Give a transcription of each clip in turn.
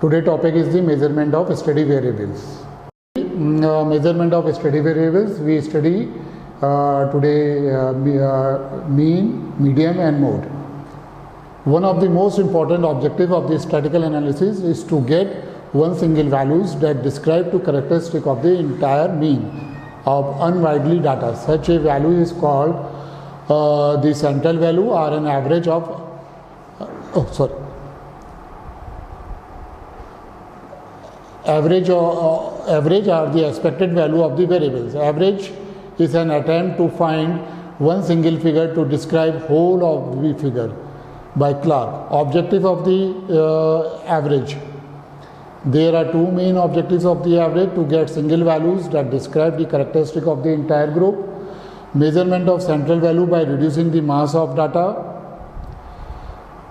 Today topic is the measurement of steady variables. Measurement of steady variables, we study today mean, median and mode. One of the most important objective of the statistical analysis is to get one single values that describe the characteristic of the entire mean of unwidely data. Such a value is called the central value or an average of average are the expected value of the variables. Average is an attempt to find one single figure to describe whole of the figure by Clark. Objective of the average. There are two main objectives of the average: to get single values that describe the characteristic of the entire group. Measurement of central value by reducing the mass of data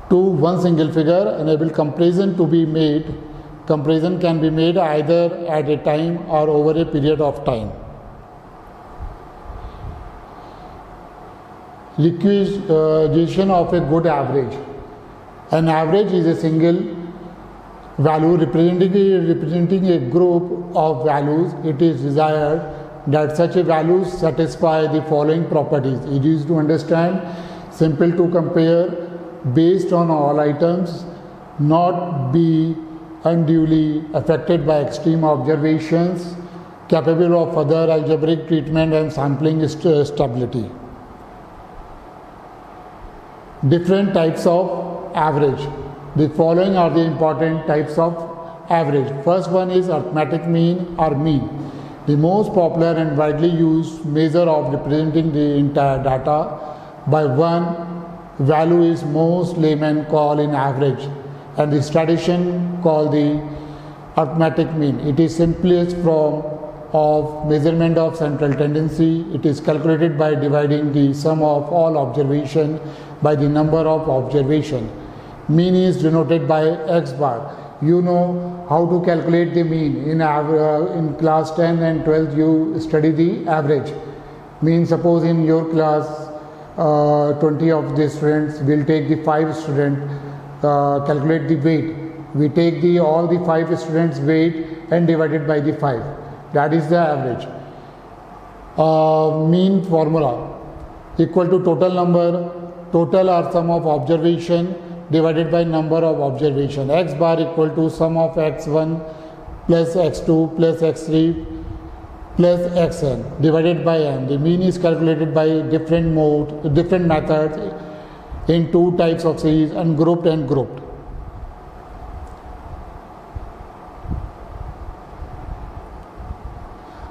to one single figure enable comparison to be made. Comparison can be made either at a time or over a period of time. Requisition of a good average. An average is a single value representing a group of values. It is desired that such a value satisfy the following properties: easy to understand, simple to compare, based on all items, not be unduly affected by extreme observations, capable of further algebraic treatment, and sampling stability. Different types of average. The following are the important types of average. First one is arithmetic mean or mean. The most popular and widely used measure of representing the entire data by one value is most laymen call an average, and the statistician call the arithmetic mean. It is simplest form of measurement of central tendency. It is calculated by dividing the sum of all observation by the number of observation. Mean is denoted by x bar. You know how to calculate the mean. In class 10 and 12 you study the average. Mean, suppose in your class 20 of the students, will take the 5 students, calculate the weight. We take all the 5 students weight and divide it by the 5. That is the average. Mean formula equal to total number, total or sum of observation divided by number of observation. X bar equal to sum of x1 plus x2 plus x3 plus xn divided by n. The mean is calculated by different methods in two types of series: ungrouped and grouped.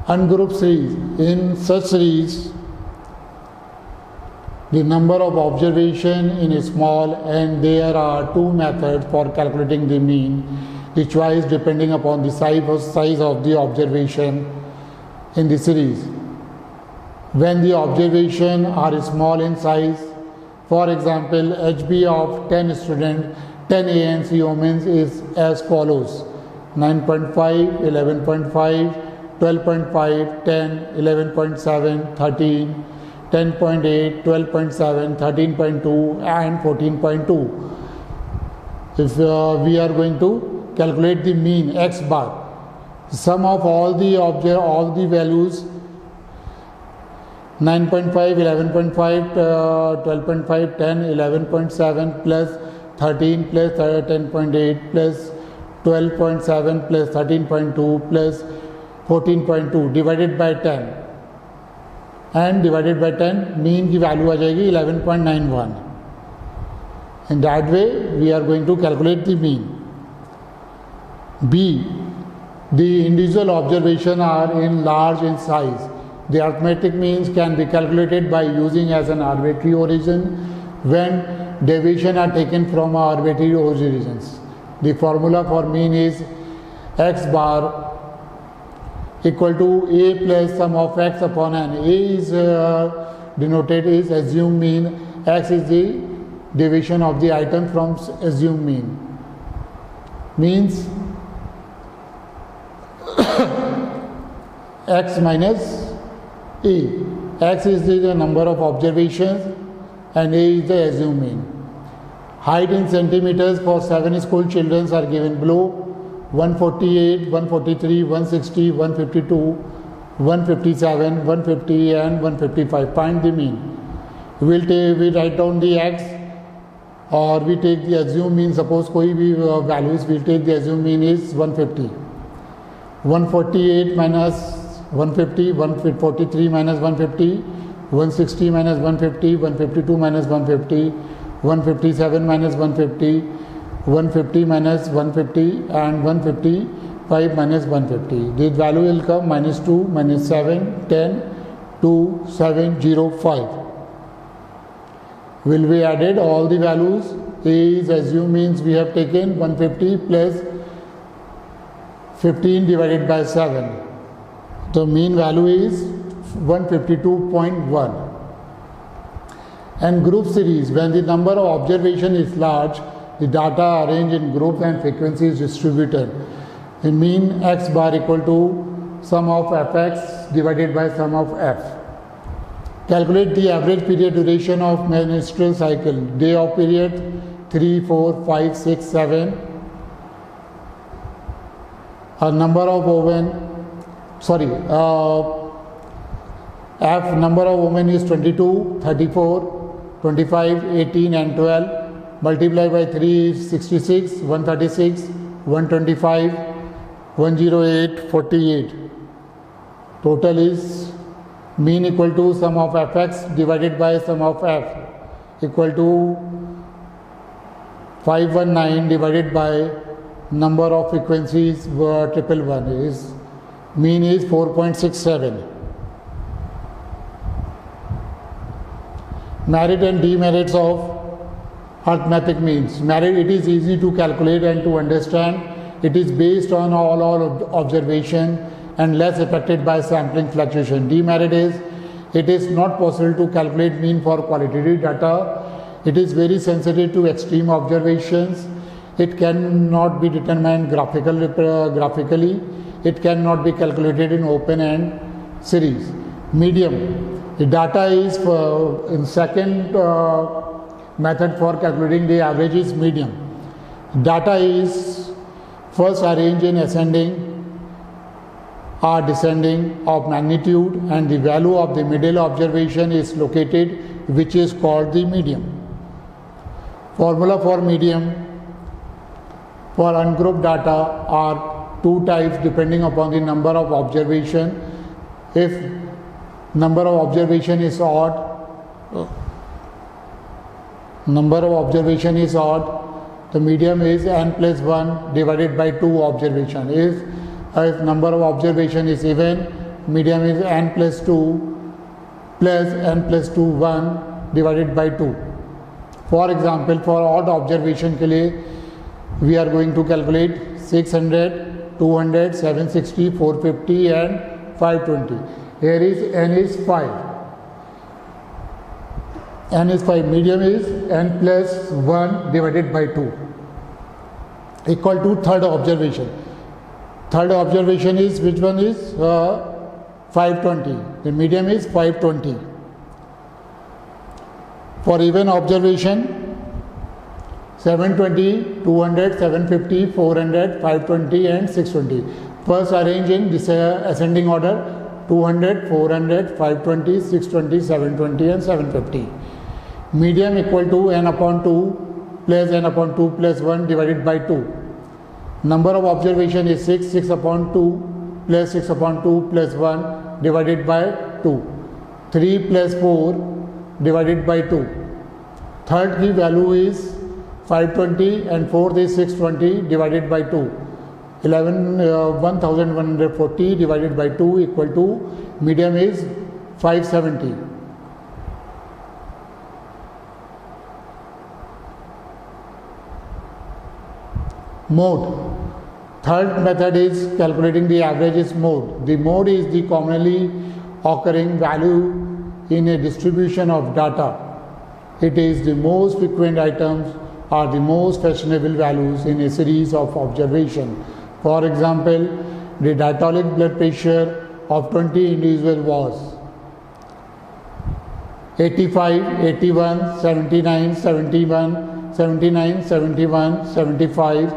Ungrouped series. In such series, the number of observation is small, and there are two methods for calculating the mean. The choice depending upon the size of the observation in the series. When the observation are small in size, for example, HB of 10 students, 10 ANC omens is as follows: 9.5, 11.5, 12.5, 10, 11.7, 13, 10.8, 12.7, 13.2 and 14.2. If we are going to calculate the mean x bar, sum of all the values 9.5, 11.5, 12.5, 10, 11.7 plus 13 plus 10.8 plus 12.7 plus 13.2 plus 14.2 divided by 10 and divided by 10, mean की value आ जाएगी 11.91. In that way we are going to calculate the mean. B. The individual observation are in large in size. The arithmetic means can be calculated by using as an arbitrary origin when deviation are taken from arbitrary origins. The formula for mean is x bar equal to a plus sum of x upon n. A is denoted as assumed mean. X is the deviation of the item from assumed mean. Means x minus a. X is the number of observations and a is the assumed mean. Height in centimeters for 7 school children are given below. 148, 143, 160, 152, 157, 150 and 155. Find the mean. We write down the x or we take the assumed mean. Suppose कोई भी values, we'll take the assumed mean is 150. 148 minus 150, 143 minus 150, 160 minus 150, 152 minus 150, 157 minus 150, 150 minus 150 and 155 minus 150. This value will come minus 2, minus 7, 10, 2, 7, 0, 5. Will be added all the values. A is assumed means we have taken 150 plus 15 divided by 7. The mean value is 152.1. And group series, when the number of observation is large, the data are arranged in groups and frequency is distributed. The mean x bar equal to sum of fx divided by sum of f. Calculate the average period duration of menstrual cycle. Day of period 3, 4, 5, 6, 7. Number of women, F number of women is 22, 34, 25, 18 and 12. Multiply by 3 is 66, 136, 125, 108, 48. Total is mean equal to sum of fx divided by sum of f equal to 519 divided by number of frequencies 111 is mean is 4.67. Merit and demerits of arithmetic means. Merit, it is easy to calculate and to understand. It is based on all observation and less affected by sampling fluctuation. Demerit is, it is not possible to calculate mean for qualitative data. It is very sensitive to extreme observations. It cannot be determined graphically. It cannot be calculated in open end series. Medium, the data is in second method for calculating the average is medium. Data is first arranged in ascending or descending of magnitude and the value of the middle observation is located, which is called the medium. Formula for medium: for ungrouped data are two types depending upon the number of observation. If number of observation is odd, the medium is n plus 1 divided by 2 observation. If number of observation is even, medium is n plus 2 plus n plus 2 1 divided by 2. For example, for odd observation के लिए we are going to calculate 600, 200, 760, 450 and 520. Here is n is 5. N is 5. Medium is n plus 1 divided by 2 equal to third observation. Third observation is, which one is 520. The medium is 520. For even observation 720, 200, 750, 400, 520 and 620. First arrange in this ascending order: 200, 400, 520, 620, 720 and 750. Medium equal to n upon 2 plus n upon 2 plus 1 divided by 2. Number of observation is 6, 6 upon 2 plus 6 upon 2 plus 1 divided by 2. 3 plus 4 divided by 2. Third key value is 520 and fourth is 620 divided by 2. 1140 divided by 2 equal to medium is 570. Mode. Third method is calculating the average is mode. The mode is the commonly occurring value in a distribution of data. It is the most frequent items or the most fashionable values in a series of observation. For example, the diastolic blood pressure of 20 individuals was 85, 81, 79, 71, 79, 71, 75,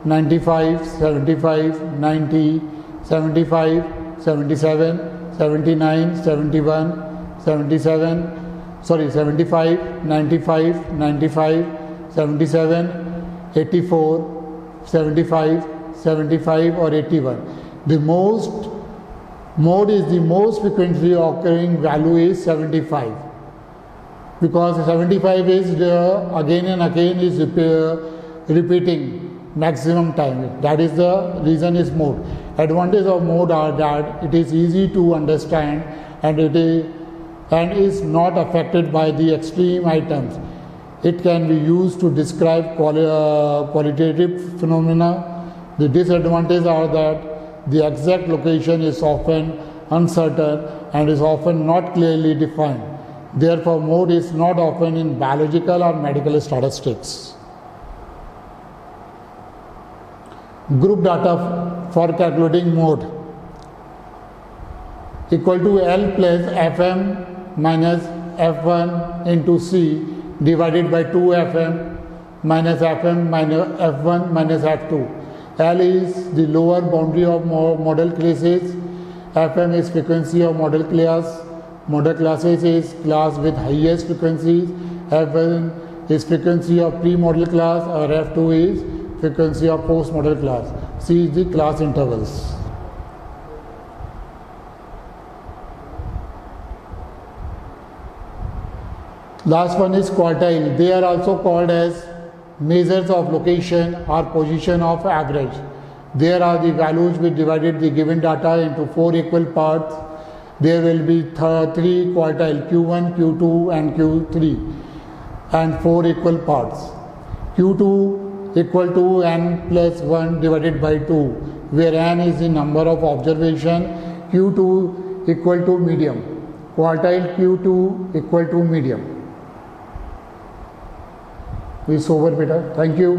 95, 75, 90, 75, 77, 79, 71, 75, 95, 95, 77, 84, 75, 75 or 81. The most mode is the most frequently occurring value is 75, because 75 is again and again is repeating maximum time. That is the reason is mode. Advantage of mode are that it is easy to understand and is not affected by the extreme items. It can be used to describe qualitative phenomena. The disadvantages are that the exact location is often uncertain and is often not clearly defined. Therefore, mode is not often in biological or medical statistics. Group data for calculating mode equal to L plus Fm minus F1 into C divided by 2Fm minus Fm minus F1 minus F2. L is the lower boundary of model classes. Fm is frequency of model class. Model classes is class with highest frequencies. F1 is frequency of pre-model class, or F2 is frequency of post-model class. C is the class intervals. Last one is quartile. They are also called as measures of location or position of average. There are the values which divided the given data into 4 equal parts. There will be 3 quartile Q1, Q2 and Q3 and 4 equal parts. Q2 equal to n plus 1 divided by 2, where n is the number of observation. Q2 equal to medium. Quartile Q2 equal to medium. It's over, beta. Thank you.